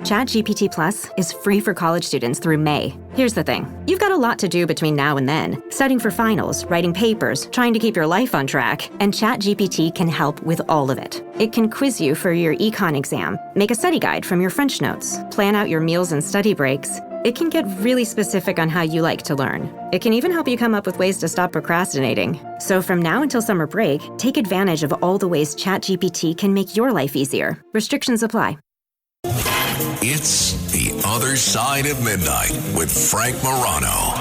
ChatGPT Plus is free for college students through May. Here's the thing. You've got a lot to do between now and then. Studying for finals, writing papers, trying to keep your life on track, and ChatGPT can help with all of it. It can quiz you for your econ exam, make a study guide from your French notes, plan out your meals and study breaks. It can get really specific on how you like to learn. It can even help you come up with ways to stop procrastinating. So from now until summer break, take advantage of all the ways ChatGPT can make your life easier. Restrictions apply. It's The Other Side of Midnight with Frank Morano.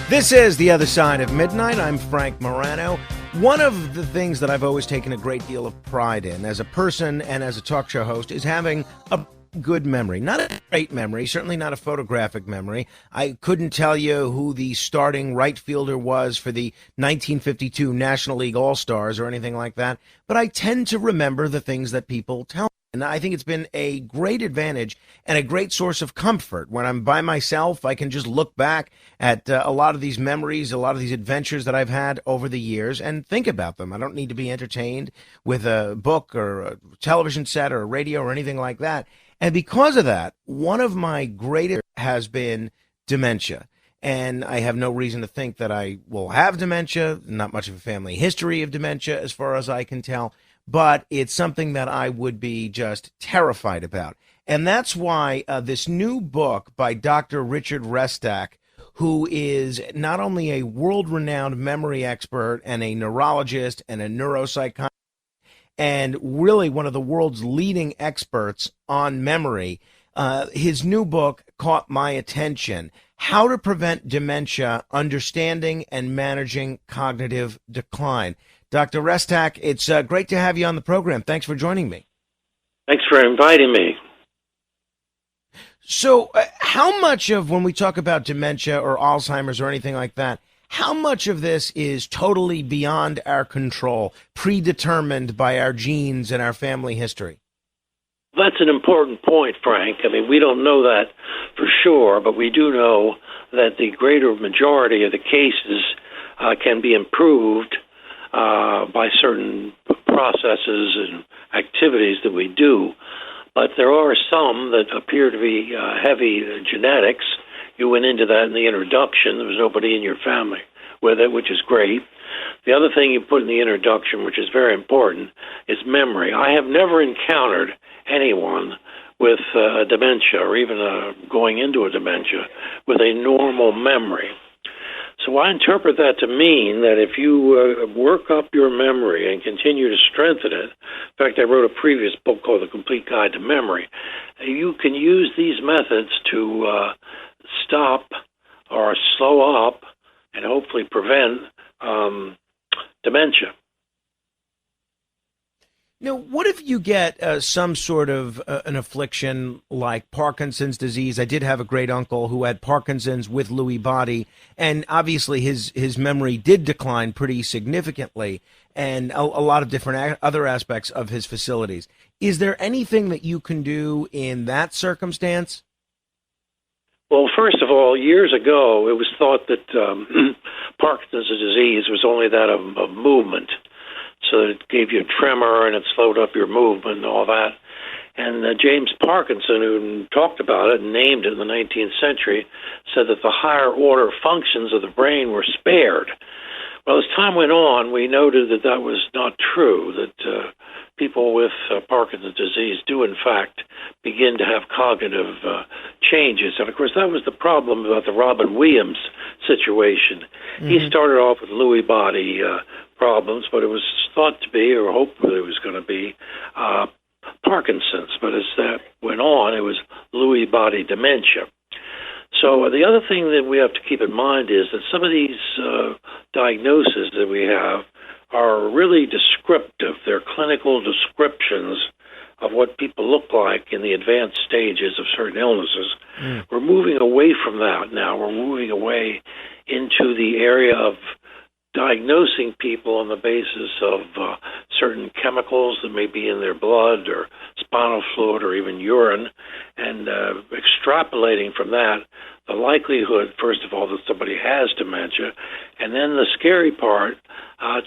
This is The Other Side of Midnight. I'm Frank Morano. One of the things that I've always taken a great deal of pride in as a person and as a talk show host is having a good memory. Not a great memory, certainly not a photographic memory. I couldn't tell you who the starting right fielder was for the 1952 National League All-Stars or anything like that, but I tend to remember the things that people tell me. And I think it's been a great advantage and a great source of comfort. When I'm by myself, I can just look back at a lot of these memories, a lot of these adventures that I've had over the years and think about them. I don't need to be entertained with a book or a television set or a radio or anything like that. And because of that, one of my greatest has been dementia. And I have no reason to think that I will have dementia, not much of a family history of dementia as far as I can tell. But it's something that I would be just terrified about. And that's why this new book by Dr. Richard Restak, who is not only a world-renowned memory expert and a neurologist and a neuropsychiatrist, and really one of the world's leading experts on memory, his new book caught my attention. How to Prevent Dementia, Understanding and Managing Cognitive Decline. Dr. Restak, it's great to have you on the program. Thanks for joining me. Thanks for inviting me. So how much of, when we talk about dementia or Alzheimer's or anything like that, how much of this is totally beyond our control, predetermined by our genes and our family history? That's an important point, Frank. I mean, we don't know that for sure, but we do know that the greater majority of the cases can be improved by certain processes and activities that we do. But there are some that appear to be heavy genetics. You went into that in the introduction. There was nobody in your family with it, which is great. The other thing you put in the introduction, which is very important, is memory. I have never encountered anyone with dementia or even going into a dementia with a normal memory. So I interpret that to mean that if you work up your memory and continue to strengthen it, in fact, I wrote a previous book called The Complete Guide to Memory, you can use these methods to stop or slow up and hopefully prevent dementia. Now, what if you get some sort of an affliction like Parkinson's disease? I did have a great uncle who had Parkinson's with Lewy body, and obviously his memory did decline pretty significantly, and a lot of different other aspects of his facilities. Is there anything that you can do in that circumstance? Well, first of all, years ago, it was thought that Parkinson's disease was only that of movement. So it gave you a tremor and it slowed up your movement and all that. And James Parkinson, who talked about it and named it in the 19th century, said that the higher order functions of the brain were spared. Well, as time went on, we noted that that was not true, that people with Parkinson's disease do, in fact, begin to have cognitive changes. And, of course, that was the problem about the Robin Williams situation. Mm-hmm. He started off with Lewy body problems, but it was thought to be, or hoped that it was going to be, Parkinson's. But as that went on, it was Lewy body dementia. So the other thing that we have to keep in mind is that some of these diagnoses that we have are really descriptive. They're clinical descriptions of what people look like in the advanced stages of certain illnesses, where moving away from that now. We're moving away into the area of diagnosing people on the basis of certain chemicals that may be in their blood or spinal fluid or even urine, and extrapolating from that the likelihood, first of all, that somebody has dementia, and then the scary part,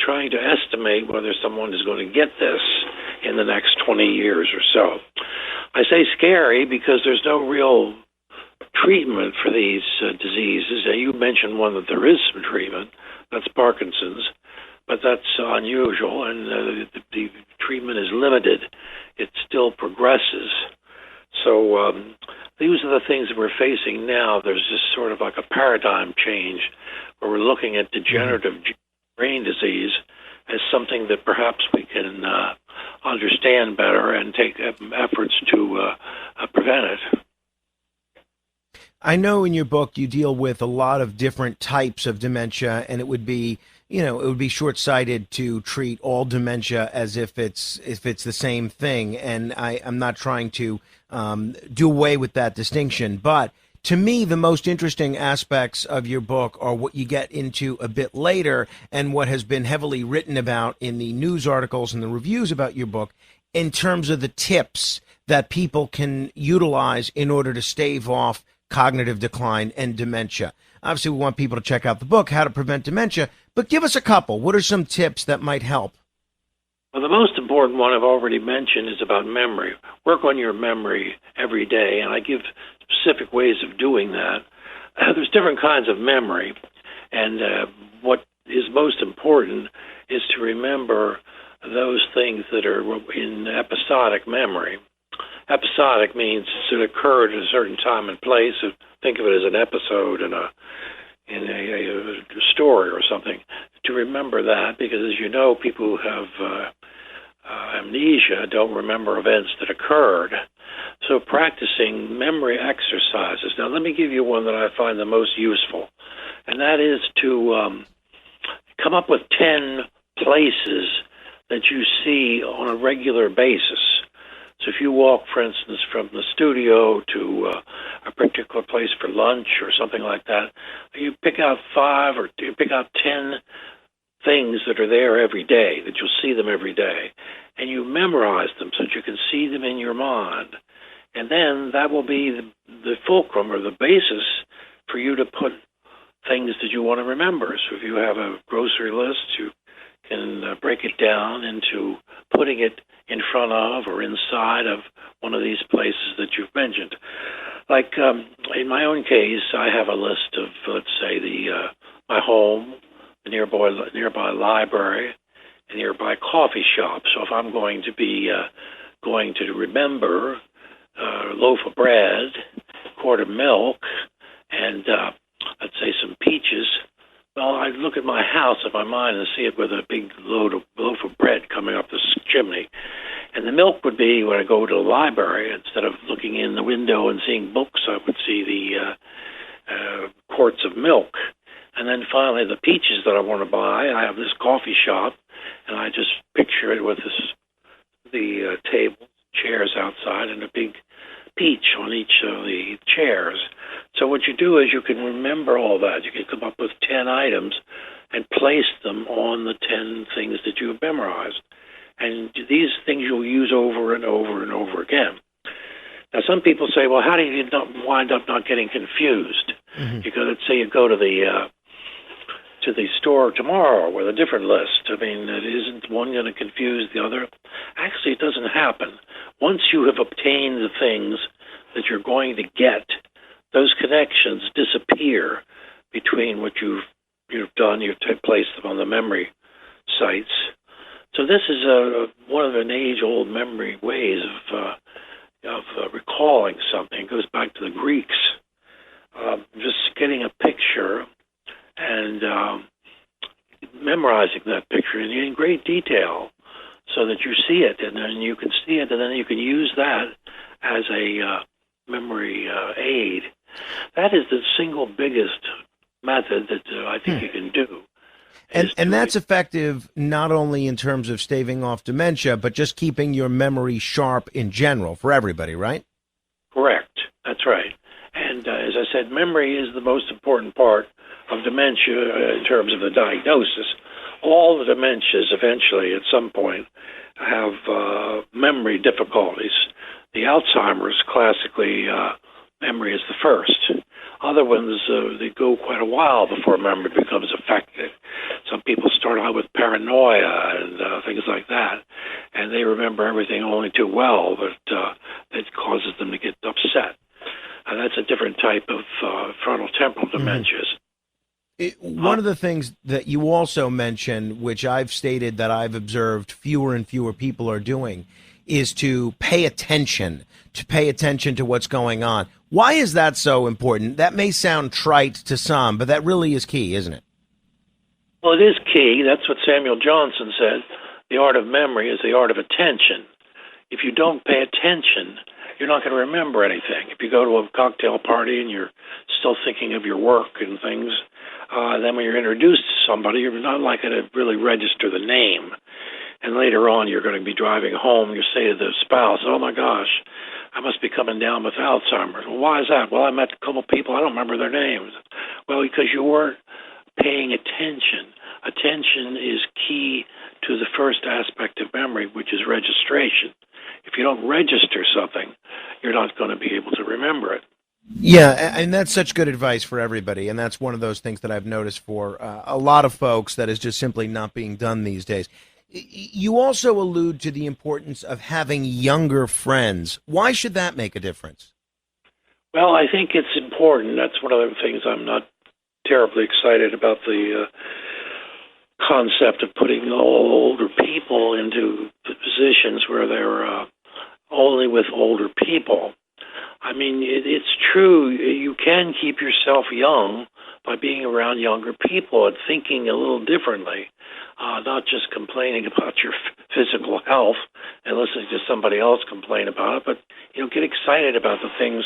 trying to estimate whether someone is going to get this in the next 20 years or so. I say scary because there's no real treatment for these diseases. You mentioned one that there is some treatment. That's Parkinson's, but that's unusual, and the treatment is limited. It still progresses. So these are the things that we're facing now. There's just sort of like a paradigm change where we're looking at degenerative brain disease as something that perhaps we can understand better and take efforts to prevent it. I know in your book you deal with a lot of different types of dementia, and it would be, it would be short-sighted to treat all dementia as if it's the same thing. And I'm not trying to do away with that distinction. But to me, the most interesting aspects of your book are what you get into a bit later and what has been heavily written about in the news articles and the reviews about your book in terms of the tips that people can utilize in order to stave off cognitive decline and dementia. Obviously, we want people to check out the book, How to Prevent Dementia, but give us a couple. What are some tips that might help? Well, the most important one I've already mentioned is about memory. Work on your memory every day, and I give specific ways of doing that. There's different kinds of memory, and what is most important is to remember those things that are in episodic memory. Episodic means it occurred at a certain time and place. So think of it as an episode in a story or something. To remember that, because as you know, people who have amnesia don't remember events that occurred. So practicing memory exercises. Now, let me give you one that I find the most useful, and that is to come up with 10 places that you see on a regular basis. So if you walk, for instance, from the studio to a particular place for lunch or something like that, you pick out 5 or you pick out 10 things that are there every day, that you'll see them every day, and you memorize them so that you can see them in your mind. And then that will be the fulcrum or the basis for you to put things that you want to remember. So if you have a grocery list, you can break it down into putting it in front of or inside of one of these places that you've mentioned. Like in my own case, I have a list of, let's say, my home, the nearby library, a nearby coffee shop. So if I'm going to be going to remember a loaf of bread, quart of milk, and let's say some peaches, well, I look at my house in my mind and see it with a big loaf of bread coming up this chimney. And the milk would be when I go to the library, instead of looking in the window and seeing books, I would see the quarts of milk. And then finally, the peaches that I want to buy, I have this coffee shop, and I just picture it with the table, chairs outside, and a big peach on each of the chairs. So what you do is you can remember all that. You can come up with 10 items and place them on the 10 things that you have memorized. And these things you'll use over and over and over again. Now, some people say, well, how do you not wind up not getting confused? Mm-hmm. Because let's say you go to the store tomorrow with a different list. I mean, isn't one going to confuse the other? Actually, it doesn't happen. Once you have obtained the things that you're going to get, those connections disappear between what you've done. You've placed them on the memory sites. So this is one of an age-old memory ways of recalling something. It goes back to the Greeks. Just getting a picture and memorizing that picture in great detail so that you see it, and then you can see it, and then you can use that as a memory aid. That is the single biggest method that I think you can do. And that's effective not only in terms of staving off dementia, but just keeping your memory sharp in general for everybody, right? Correct. That's right. And as I said, memory is the most important part of dementia in terms of the diagnosis. All the dementias eventually, at some point, have memory difficulties. The Alzheimer's, classically, memory is the first. Other ones, they go quite a while before memory becomes affected. Some people start out with paranoia and things like that, and they remember everything only too well, but it causes them to get upset. And that's a different type of frontotemporal dementias. One of the things that you also mentioned, which I've stated that I've observed fewer and fewer people are doing, is to pay attention to what's going on. Why is that so important? That may sound trite to some, but that really is key, isn't it? Well, it is key. That's what Samuel Johnson said. The art of memory is the art of attention. If you don't pay attention, you're not going to remember anything. If you go to a cocktail party and you're still thinking of your work and things, then when you're introduced to somebody, you're not likely to really register the name. And later on, you're going to be driving home, and you say to the spouse, "Oh my gosh, I must be coming down with Alzheimer's." Well, why is that? Well, I met a couple of people, I don't remember their names. Well, because you weren't paying attention. Attention is key to the first aspect of memory, which is registration. If you don't register something, you're not going to be able to remember it. Yeah, and that's such good advice for everybody, and that's one of those things that I've noticed for a lot of folks that is just simply not being done these days. You also allude to the importance of having younger friends. Why should that make a difference? Well, I think it's important. That's one of the things I'm not terribly excited about, the concept of putting older people into positions where they're only with older people. I mean, it's true. You can keep yourself young by being around younger people and thinking a little differently, not just complaining about your physical health and listening to somebody else complain about it, but get excited about the things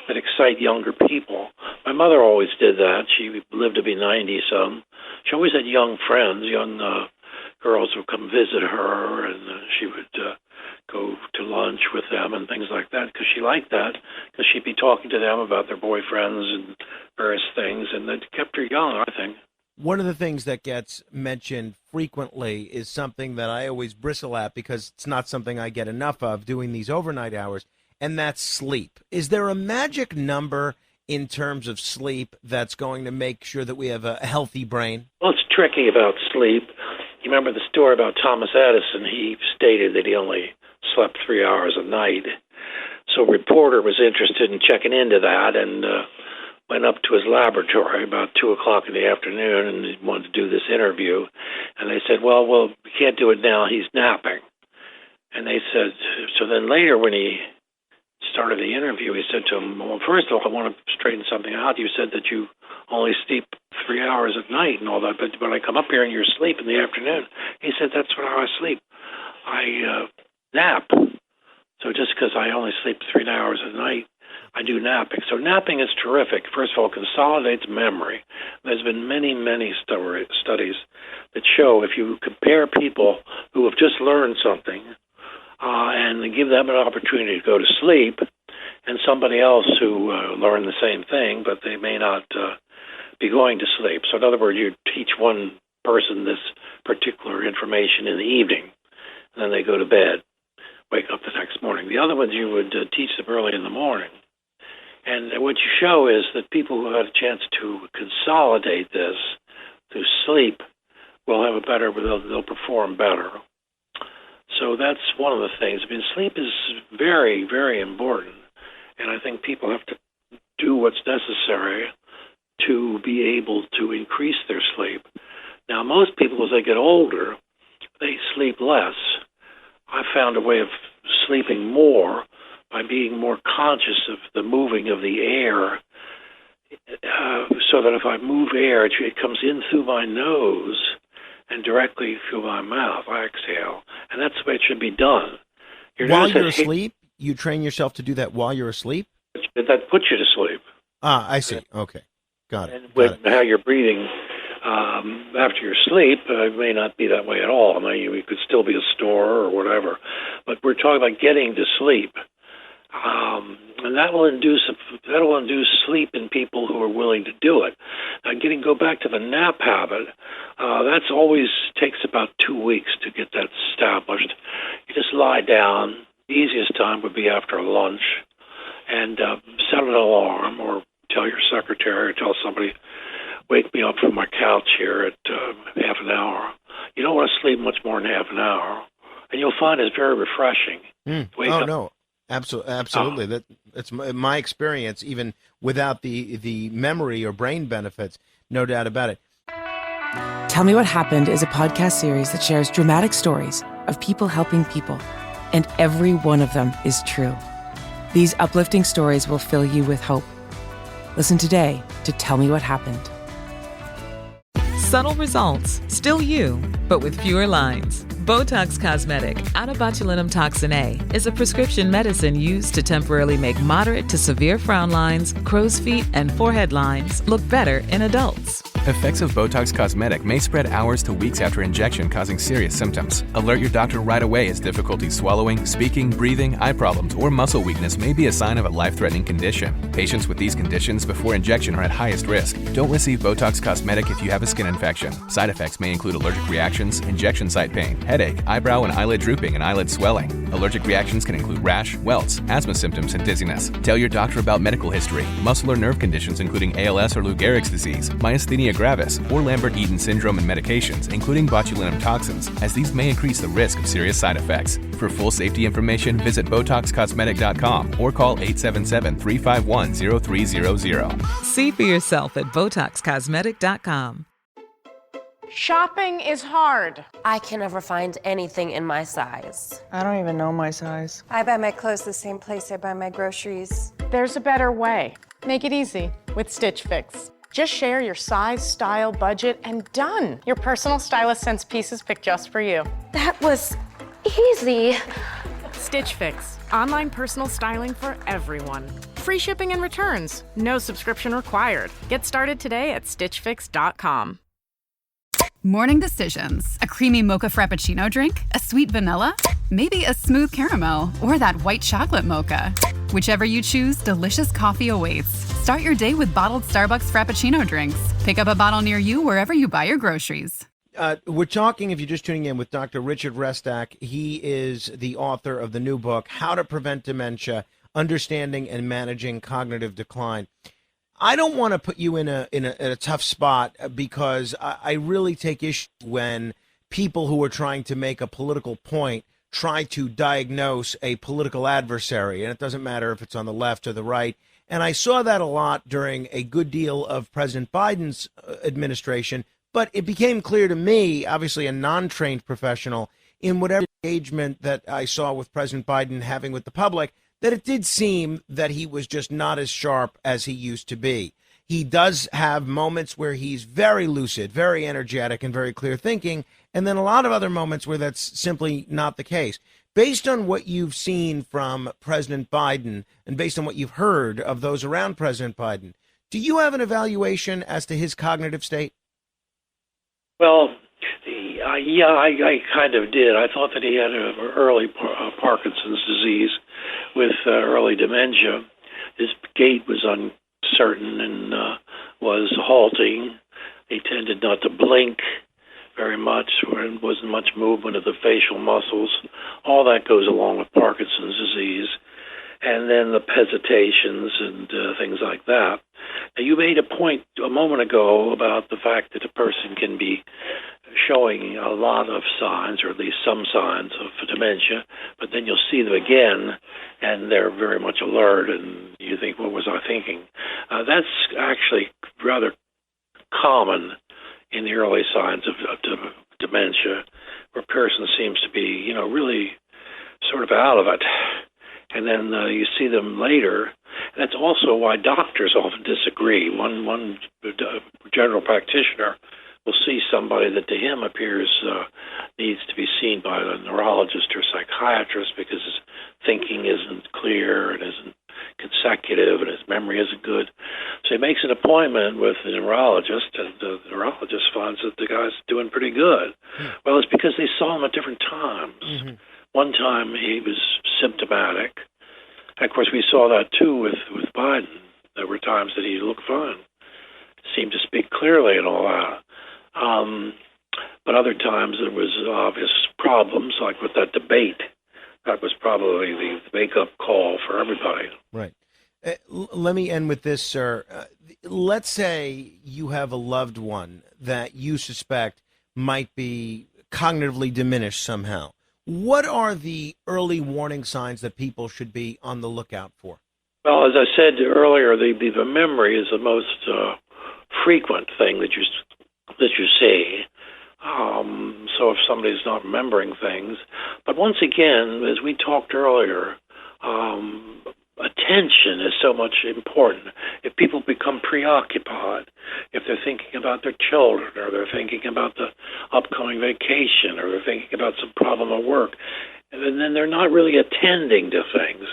that excite younger people. My mother always did that. She lived to be 90-some. She always had young friends, young girls who would come visit her, and she would go to lunch with them and things like that, because she liked that, because she'd be talking to them about their boyfriends and various things, and that kept her young, I think. One of the things that gets mentioned frequently is something that I always bristle at because it's not something I get enough of doing these overnight hours, and that's sleep. Is there a magic number in terms of sleep that's going to make sure that we have a healthy brain? Well, it's tricky about sleep. You remember the story about Thomas Edison? He stated that he only slept 3 hours a night. So a reporter was interested in checking into that and went up to his laboratory about 2 o'clock in the afternoon and he wanted to do this interview. And they said, well, we can't do it now. He's napping. And they said, so then later when he started the interview, he said to him, well, first of all, I want to straighten something out. You said that you only sleep 3 hours at night and all that, but when I come up here and you're asleep in the afternoon, he said, that's how I sleep. I nap. So just because I only sleep 3 hours a night, I do napping. So napping is terrific. First of all, it consolidates memory. There's been many, many studies that show if you compare people who have just learned something and give them an opportunity to go to sleep, and somebody else who learned the same thing, but they may not be going to sleep. So in other words, you teach one person this particular information in the evening, and then they go to bed, wake up the next morning. The other ones you would teach them early in the morning. And what you show is that people who had a chance to consolidate this through sleep will have they'll perform better. So that's one of the things. I mean, sleep is very, very important. And I think people have to do what's necessary to be able to increase their sleep. Now, most people, as they get older, they sleep less. I found a way of sleeping more by being more conscious of the moving of the air, so that if I move air, it comes in through my nose and directly through my mouth. I exhale, and that's the way it should be done. While you're asleep? You train yourself to do that while you're asleep? That puts you to sleep. Ah, I see. Okay. Got it. And with how you're breathing after your sleep, it may not be that way at all. I mean, you could still be a snorer or whatever. But we're talking about getting to sleep. and that will induce sleep in people who are willing to do it. Now, go back to the nap habit. That's always takes about 2 weeks to get that established. You just lie down. The easiest time would be after lunch, and set an alarm, or tell your secretary, or tell somebody, wake me up from my couch here at half an hour. You don't want to sleep much more than half an hour, and you'll find it's very refreshing. No, absolutely. That's my experience, even without the memory or brain benefits. No doubt about it. Tell Me What Happened is a podcast series that shares dramatic stories of people helping people, and every one of them is true. These uplifting stories will fill you with hope. Listen today to Tell Me What Happened. Subtle results, still you, but with fewer lines. Botox Cosmetic, out of botulinum toxin A, is a prescription medicine used to temporarily make moderate to severe frown lines, crow's feet, and forehead lines look better in adults. Effects of Botox Cosmetic may spread hours to weeks after injection, causing serious symptoms. Alert your doctor right away as difficulty swallowing, speaking, breathing, eye problems, or muscle weakness may be a sign of a life-threatening condition. Patients with these conditions before injection are at highest risk. Don't receive Botox Cosmetic if you have a skin infection. Side effects may include allergic reactions, injection site pain, headache, eyebrow and eyelid drooping, and eyelid swelling. Allergic reactions can include rash, welts, asthma symptoms, and dizziness. Tell your doctor about medical history, muscle or nerve conditions including ALS or Lou Gehrig's disease, myasthenia gravis, or Lambert-Eaton syndrome, and medications, including botulinum toxins, as these may increase the risk of serious side effects. For full safety information, visit BotoxCosmetic.com or call 877-351-0300. See for yourself at BotoxCosmetic.com. Shopping is hard. I can never find anything in my size. I don't even know my size. I buy my clothes the same place I buy my groceries. There's a better way. Make it easy with Stitch Fix. Just share your size, style, budget, and done. Your personal stylist sends pieces picked just for you. That was easy. Stitch Fix. Online personal styling for everyone. Free shipping and returns. No subscription required. Get started today at StitchFix.com. Morning decisions. A creamy mocha frappuccino drink? A sweet vanilla? Maybe a smooth caramel or that white chocolate mocha. Whichever you choose, delicious coffee awaits. Start your day with bottled Starbucks Frappuccino drinks. Pick up a bottle near you wherever you buy your groceries. We're talking, if you're just tuning in, with Dr. Richard Restak. He is the author of the new book, How to Prevent Dementia, Understanding and Managing Cognitive Decline. I don't want to put you in a tough spot, because I really take issue when people who are trying to make a political point try to diagnose a political adversary, and it doesn't matter if it's on the left or the right. And I saw that a lot during a good deal of President Biden's administration, but it became clear to me, obviously a non-trained professional, in whatever engagement that I saw with President Biden having with the public, that it did seem that he was just not as sharp as he used to be. He does have moments where he's very lucid, very energetic, and very clear thinking, and then a lot of other moments where that's simply not the case. Based on what you've seen from President Biden and based on what you've heard of those around President Biden, do you have an evaluation as to his cognitive state? Well, I kind of did. I thought that he had an early Parkinson's disease with early dementia. His gait was uncertain and was halting. He tended not to blink very much, or there wasn't much movement of the facial muscles. All that goes along with Parkinson's disease. And then the hesitations and things like that. Now, you made a point a moment ago about the fact that a person can be showing a lot of signs, or at least some signs of dementia, but then you'll see them again, and they're very much alert, and you think, what was I thinking? That's actually rather common in the early signs of dementia, where a person seems to be, really sort of out of it. And then you see them later. And that's also why doctors often disagree. One general practitioner will see somebody that to him appears needs to be seen by a neurologist or psychiatrist because his thinking isn't clear and isn't consecutive and his memory isn't good. So he makes an appointment with the neurologist, and the neurologist finds that the guy's doing pretty good. Well, it's because they saw him at different times. One time he was symptomatic, And of course, we saw that too with Biden. There were times that he looked fine, seemed to speak clearly and all that. But other times there was obvious problems, like with that debate. That was probably the wake-up call for everybody. Right. Let me end with this, sir. Let's say you have a loved one that you suspect might be cognitively diminished somehow. What are the early warning signs that people should be on the lookout for? Well, as I said earlier, the memory is the most frequent thing that you see. So if somebody's not remembering things, but once again, as we talked earlier, attention is so much important. If people become preoccupied, if they're thinking about their children, or they're thinking about the upcoming vacation, or they're thinking about some problem at work, and then they're not really attending to things.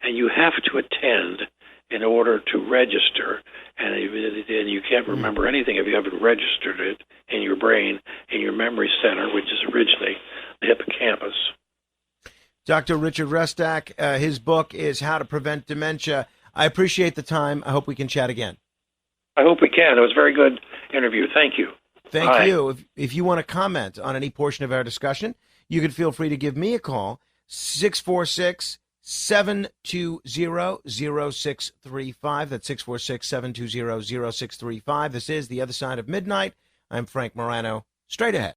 And you have to attend in order to register, and you can't remember anything if you haven't registered it in your brain, in your memory center, which is originally the hippocampus. Dr. Richard Restak, his book is How to Prevent Dementia. I appreciate the time. I hope we can chat again. I hope we can. It was a very good interview. Thank you. Thank you. If you want to comment on any portion of our discussion, you can feel free to give me a call, 646-720-0635. That's 646-720-0635. This is The Other Side of Midnight. I'm Frank Morano. Straight ahead.